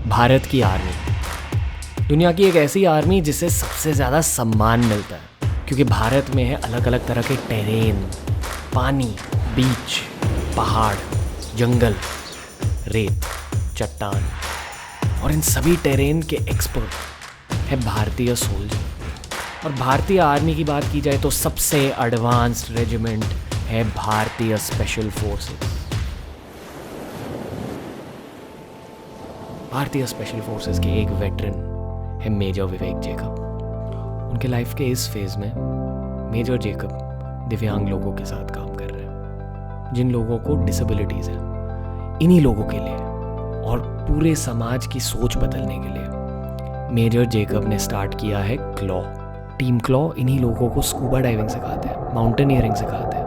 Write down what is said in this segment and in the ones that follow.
भारत की आर्मी, दुनिया की एक ऐसी आर्मी जिसे सबसे ज़्यादा सम्मान मिलता है, क्योंकि भारत में है अलग अलग तरह के टेरेन, पानी, बीच, पहाड़, जंगल, रेत, चट्टान, और इन सभी टेरेन के एक्सपर्ट है भारतीय सोल्जर। और भारतीय आर्मी की बात की जाए तो सबसे एडवांस्ड रेजिमेंट है भारतीय स्पेशल फोर्सेस। भारतीय स्पेशल फोर्सेस के एक वेटरन है मेजर विवेक जेकब। उनके लाइफ के इस फेज में मेजर जेकब दिव्यांग लोगों के साथ काम कर रहे हैं, जिन लोगों को डिसेबिलिटीज हैं। इन्हीं लोगों के लिए और पूरे समाज की सोच बदलने के लिए मेजर जेकब ने स्टार्ट किया है क्लॉ, टीम क्लॉ। इन्हीं लोगों को स्कूबा डाइविंग सिखाते हैं, माउंटेनियरिंग सिखाते हैं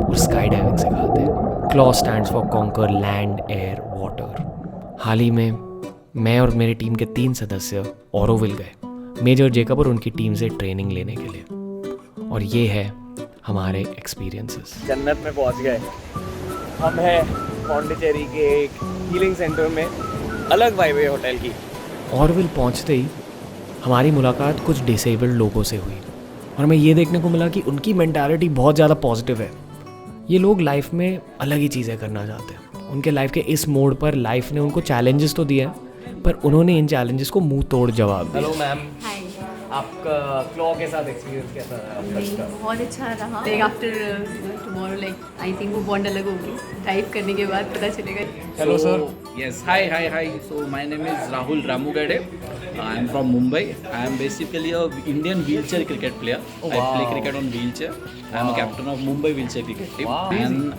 और स्काई डाइविंग सिखाते हैं। Claw stands for conquer land, air, water. हाल ही में मैं और मेरी टीम के 3 सदस्य ऑरोविल गए मेजर जेकब और उनकी टीम से ट्रेनिंग लेने के लिए, और ये है हमारे एक्सपीरियंसेस। जन्नत में पहुंच गए हम हैं पौंडीचेरी के एक हीलिंग सेंटर में, अलग वाइब है होटल की। ऑरोविल पहुंचते ही हमारी मुलाकात कुछ डिसेबल्ड लोगों से हुई और हमें ये देखने को मिला कि उनकी मेंटालिटी बहुत ज़्यादा पॉजिटिव है। ये लोग लाइफ में अलग ही चीज़ें करना चाहते हैं। उनके लाइफ के इस मोड़ पर लाइफ ने उनको चैलेंजेस तो दिए हैं, पर उन्होंने इन चैलेंजेस को मुंह तोड़ जवाब दिया। हेलो मैम, हाय, आपका क्लॉ के साथ एक्सपीरियंस कैसा रहा अब तक का? बहुत अच्छा रहा। Like after tomorrow, like I think वो बॉन्ड अलग होगी। टाइप करने के बाद पता चलेगा। Hello sir. Yes, hi. So my name is Rahul Ramugade. I am from Mumbai. I am basically a Indian wheelchair cricket player. Oh, I play wow. cricket on wheelchair. I am a captain of Mumbai wheelchair cricket team. Wow. And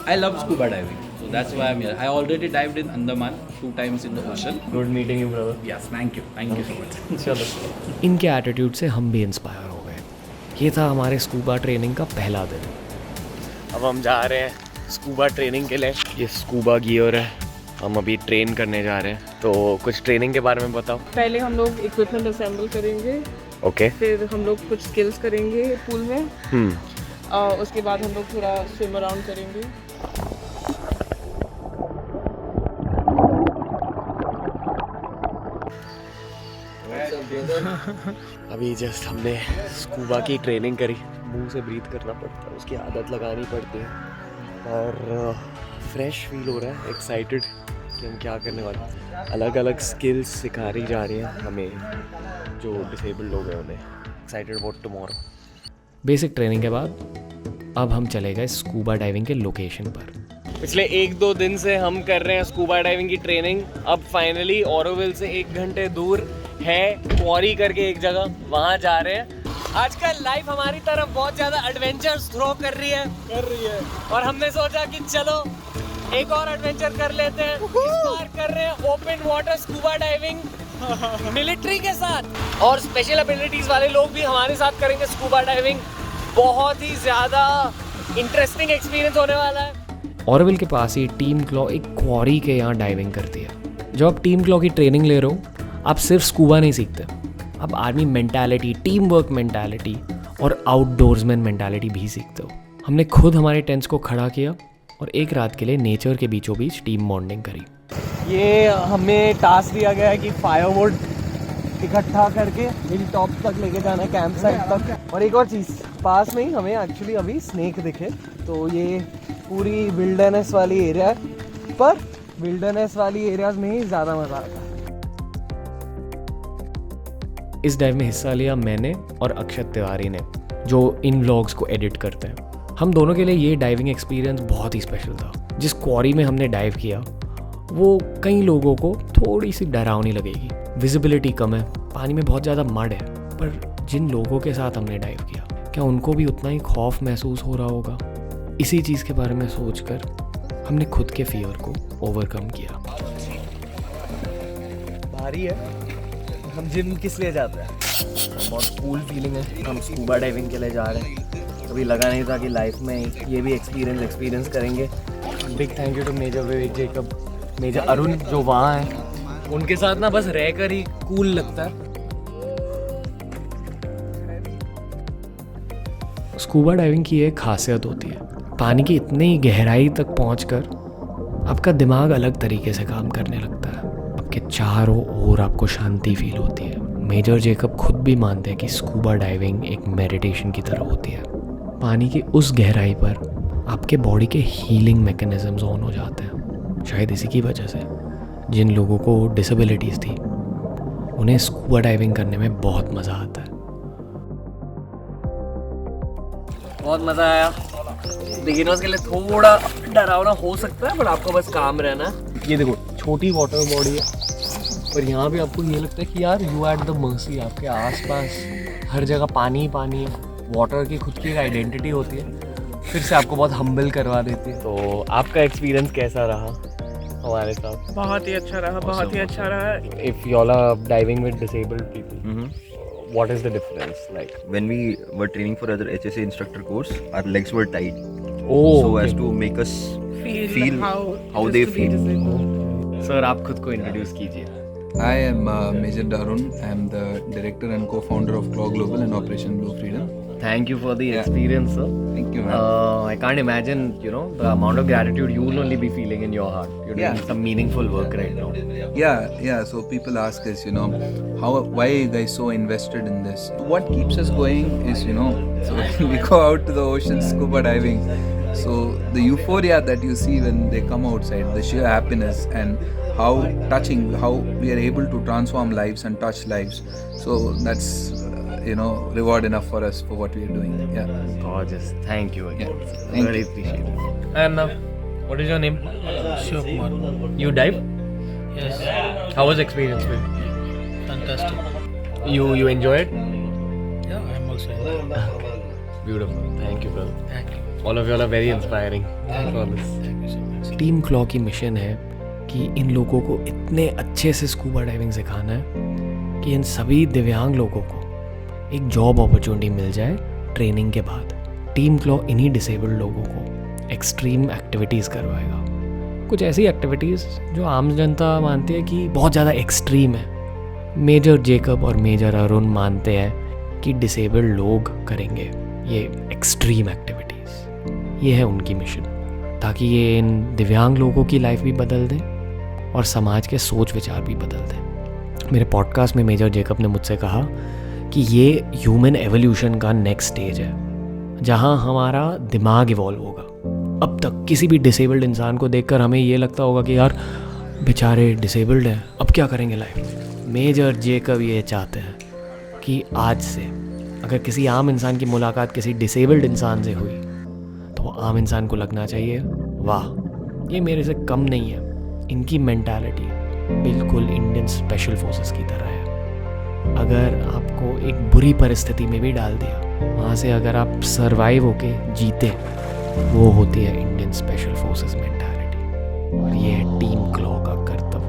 I love scuba diving. So that's why I'm here. I already dived in Andaman 2 times in the ocean. Good meeting you brother. Yes, thank you so much. चलो, इनके attitude से हम भी inspire हो गए। ये था हमारे स्कूबा ट्रेनिंग का पहला दिन। अब हम जा रहे हैं स्कूबा ट्रेनिंग के लिए। ये स्कूबा गियर है, हम अभी ट्रेन करने जा रहे हैं। तो कुछ ट्रेनिंग के बारे में बताओ। पहले हम लोग इक्विपमेंट असेंबल करेंगे, ओके। फिर हम लोग कुछ स्किल्स करेंगे पूल में, उसके बाद हम लोग थोड़ा स्विम अराउंड करेंगे। अभी जस्ट हमने स्कूबा की ट्रेनिंग करी। मुंह से ब्रीथ करना पड़ता है, उसकी आदत लगानी पड़ती है और फ्रेश फील हो रहा है, एक्साइटेड कि हम क्या करने वाले हैं। अलग अलग स्किल्स सिखाई जा रही हैं हमें, जो डिसेबल्ड लोग हैं उन्हें। Excited about tomorrow. Basic training के बाद अब हम चले गए स्कूबा डाइविंग के लोकेशन पर। पिछले 1-2 दिन से हम कर रहे हैं स्कूबा डाइविंग की ट्रेनिंग। अब फाइनली ऑरोविल से 1 घंटे दूर है क्वारी करके एक जगह, वहाँ जा रहे हैं। आजकल लाइफ हमारी तरफ बहुत ज़्यादा एडवेंचर्स थ्रो कर रही है और हमने सोचा कि चलो एक और एडवेंचर कर लेते हैं। इस बार कर रहे हैं open water scuba diving military के साथ, और स्पेशल एबिलिटीज़ वाले लोग भी हमारे साथ करेंगे स्कूबा डाइविंग। बहुत ही ज़्यादा इंटरेस्टिंग एक्सपीरियंस होने वाला है। ऑरोविल के पास ही टीम क्लॉ एक क्वारी के यहाँ डाइविंग करती है। जब आप टीम क्लॉ की ट्रेनिंग ले रहे हो, आप सिर्फ स्कूबा नहीं सीखते, आप army mentality, team work mentality और आउटडोर्समैन मेंटालिटी भी सीखते हो। हमने खुद हमारे टेंट्स को खड़ा किया और एक रात के लिए नेचर के बीचों बीच टीम बॉन्डिंग करी। ये हमें टास्क दिया गया है कि फायरवुड इकट्ठा करके हिल टॉप तक लेके जाना है, कैंप साइट तक। और एक और चीज़, पास में ही हमें एक्चुअली अभी स्नेक दिखे। तो ये पूरी विल्डरनेस वाली एरिया है, पर विल्डरनेस वाली एरियाज में ही ज़्यादा मज़ा आता है। इस डाइव में हिस्सा लिया मैंने और अक्षत तिवारी ने, जो इन व्लॉग्स को एडिट करते हैं। हम दोनों के लिए ये डाइविंग एक्सपीरियंस बहुत ही स्पेशल था। जिस क्वारी में हमने डाइव किया वो कई लोगों को थोड़ी सी डरावनी लगेगी। विजिबिलिटी कम है, पानी में बहुत ज़्यादा मड है, पर जिन लोगों के साथ हमने डाइव किया, क्या उनको भी उतना ही खौफ महसूस हो रहा होगा? इसी चीज़ के बारे में सोचकर हमने खुद के फियर को ओवरकम किया। भारी है। हम जिम किस लिए जाते हैं? बहुत कूल फीलिंग है। हम स्कूबा डाइविंग के लिए जा रहे हैं। कभी लगा नहीं था कि लाइफ में ये भी एक्सपीरियंस करेंगे। Big thank you to major Vivek Jacob, major Arun जो वहाँ हैं। उनके साथ ना बस रहकर ही कूल लगता है। स्कूबा डाइविंग की एक खासियत होती है, पानी की इतनी गहराई तक पहुंचकर आपका दिमाग अलग तरीके से काम करने लगता है। कि चारों ओर आपको शांति फील होती है। मेजर जेकब खुद भी मानते हैं कि स्कूबा डाइविंग एक मेडिटेशन की तरह होती है। पानी की उस गहराई पर आपके बॉडी के हीलिंग मैकेनिज्म्स ऑन हो जाते हैं। शायद इसी की वजह से जिन लोगों को डिसेबिलिटीज़ थी उन्हें स्कूबा डाइविंग करने में बहुत मज़ा आता है। बहुत मज़ा आया। बिगिनर्स के लिए थोड़ा डरावना हो सकता है, बट आपको बस काम रहना है। ये देखो छोटी वाटर बॉडी है और यहाँ पे आपको ये लगता है कि यार यू एट द मर्सी, आपके आसपास हर जगह पानी ही पानी है। वाटर की खुद की एक आइडेंटिटी होती है, फिर से आपको बहुत हम्बल करवा देती है। तो आपका एक्सपीरियंस कैसा रहा हमारे साथ? बहुत ही अच्छा रहा, बहुत ही अच्छा रहा। If y'all are diving with disabled people, what is the difference like? When we were training for other HSA instructor course, our legs were tied, Oh, so okay. as to make us feel how it is they to be feel. disabled. Sir आप खुद को introduce कीजिए। I am Major Darun. I am the director and co-founder of Claw Global and Operation Blue Freedom. Thank you for the experience, sir. Thank you, man. I can't imagine, the amount of gratitude you will only be feeling in your heart. You're doing some meaningful work right now. Yeah. So people ask us, why are you guys so invested in this? What keeps us going is, so we go out to the ocean scuba diving. So the euphoria that you see when they come outside, the sheer happiness and how touching, how we are able to transform lives and touch lives. So that's, reward enough for us for what we are doing. Yeah. Gorgeous. Thank you again. Yeah. Sir. Thank Really you. appreciate it. And what is your name? Shivkumar. You dive? Yes, How was the experience for you? fantastic. You enjoy it? Yeah, I'm also enjoying. Beautiful. Thank you, brother. Thank you. All of you all are very inspiring for this. Thank you so much. Team Claw की मिशन है कि इन लोगों को इतने अच्छे से scuba diving सिखाना है कि इन सभी दिव्यांग लोगों को एक जॉब अपॉर्चुनिटी मिल जाए ट्रेनिंग के बाद। टीम क्लॉ इन्हीं डिसेबल्ड लोगों को एक्सट्रीम एक्टिविटीज़ करवाएगा, कुछ ऐसी एक्टिविटीज़ जो आम जनता मानती है कि बहुत ज़्यादा एक्सट्रीम है। मेजर जेकब और मेजर अरुण मानते हैं कि डिसेबल्ड लोग करेंगे ये एक्सट्रीम एक्टिविटीज़। ये है उनकी मिशन, ताकि ये इन दिव्यांग लोगों की लाइफ भी बदल दें और समाज के सोच विचार भी बदल दें। मेरे पॉडकास्ट में मेजर जेकब ने मुझसे कहा कि ये ह्यूमन एवोल्यूशन का नेक्स्ट स्टेज है, जहां हमारा दिमाग इवॉल्व होगा। अब तक किसी भी डिसेबल्ड इंसान को देखकर हमें ये लगता होगा कि यार बेचारे डिसेबल्ड हैं, अब क्या करेंगे लाइफ में। मेजर जेकब ये चाहते हैं कि आज से अगर किसी आम इंसान की मुलाकात किसी डिसेबल्ड इंसान से हुई तो वो आम इंसान को लगना चाहिए वाह ये मेरे से कम नहीं है। इनकी मेंटालिटी बिल्कुल इंडियन स्पेशल फोर्सेस की तरह है। अगर आपको एक बुरी परिस्थिति में भी डाल दिया, वहाँ से अगर आप सरवाइव होके जीते, वो होती है इंडियन स्पेशल फोर्सेस मेंटालिटी। और ये है टीम क्लॉ का कर्तव्य।